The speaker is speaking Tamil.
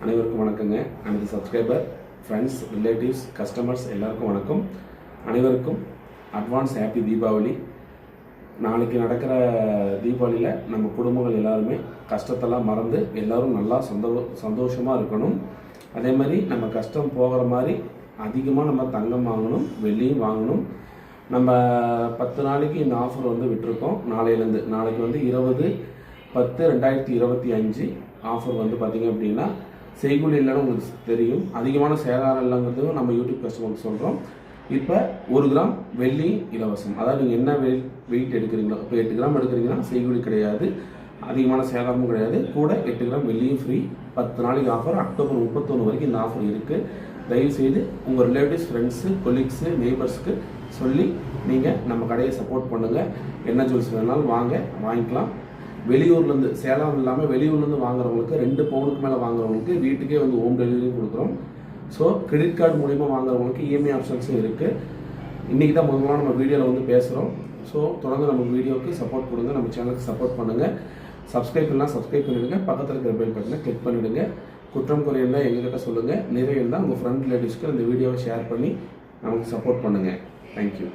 அனைவருக்கும் வணக்கங்க. நமது சப்ஸ்கிரைபர், ஃப்ரெண்ட்ஸ், ரிலேட்டிவ்ஸ், கஸ்டமர்ஸ் எல்லாருக்கும் வணக்கம். அனைவருக்கும் அட்வான்ஸ் ஹாப்பி தீபாவளி. நாளைக்கு நடக்கிற தீபாவளியில் நம்ம குடும்பங்கள் எல்லாருமே கஷ்டத்தெல்லாம் மறந்து எல்லோரும் நல்லா சந்தோஷமாக இருக்கணும். அதே மாதிரி நம்ம கஷ்டம் போகிற மாதிரி அதிகமாக நம்ம தங்கம் வாங்கணும், வெள்ளியும் வாங்கணும். நம்ம 10 நாளைக்கு இந்த ஆஃபர் விட்டுருக்கோம். நாளையிலேருந்து நாளைக்கு 20/10/2025 ஆஃபர் பார்த்திங்க அப்படின்னா செய்கூலி இல்லைன்னு உங்களுக்கு தெரியும். அதிகமான சேதாரம் இல்லைங்கிறதும் நம்ம யூடியூப் கஸ்டமருக்கு சொல்கிறோம். இப்போ 1 கிராம் வெள்ளி இலவசம். அதாவது நீங்கள் என்ன வெயிட் எடுக்கிறீங்களோ, இப்போ 8 கிராம் எடுக்கிறீங்கன்னா செய்கூலி கிடையாது, அதிகமான சேதாரமும் கிடையாது, கூட 8 கிராம் வெள்ளியும் ஃப்ரீ. 10 நாளைக்கு ஆஃபர். அக்டோபர் 31 வரைக்கும் இந்த ஆஃபர் இருக்குது. தயவுசெய்து உங்கள் ரிலேட்டிவ்ஸ், ஃப்ரெண்ட்ஸு, கொலீக்ஸு, நெய்பர்ஸ்க்கு சொல்லி நீங்கள் நம்ம கடையை சப்போர்ட் பண்ணுங்கள். என்ன ஜுவல்ஸ் வேணாலும் வாங்கிக்கலாம். வெளியூர்லேருந்து, சேலம் இல்லாமல் வெளியூர்லேருந்து வாங்குறவங்களுக்கு 2 பவுனுக்கு மேலே வாங்குறவங்களுக்கு வீட்டுக்கே ஹோம் டெலிவரியும் கொடுக்குறோம். ஸோ கிரெடிட் கார்டு மூலிமா வாங்குறவங்களுக்கு இஎம்ஐ ஆப்ஷன்ஸும் இருக்குது. இன்றைக்கி தான் முதல்ல நம்ம வீடியோவில் பேசுகிறோம். ஸோ தொடர்ந்து நம்ம வீடியோவுக்கு சப்போர்ட் கொடுங்க, நம்ம சேனலுக்கு சப்போர்ட் பண்ணுங்கள். சப்ஸ்கிரைப் பண்ணிவிடுங்க. பக்கத்தில் இருக்கிற பெல் பட்டனை கிளிக் பண்ணிவிடுங்க. குற்றம் குறை இருந்தால் எங்ககிட்ட சொல்லுங்கள். நிறைய இருந்தால் உங்கள் ஃப்ரெண்ட் ரிலேட்டிவ்ஸ்க்கு இந்த வீடியோவை ஷேர் பண்ணி நமக்கு சப்போர்ட் பண்ணுங்கள். தேங்க்யூ.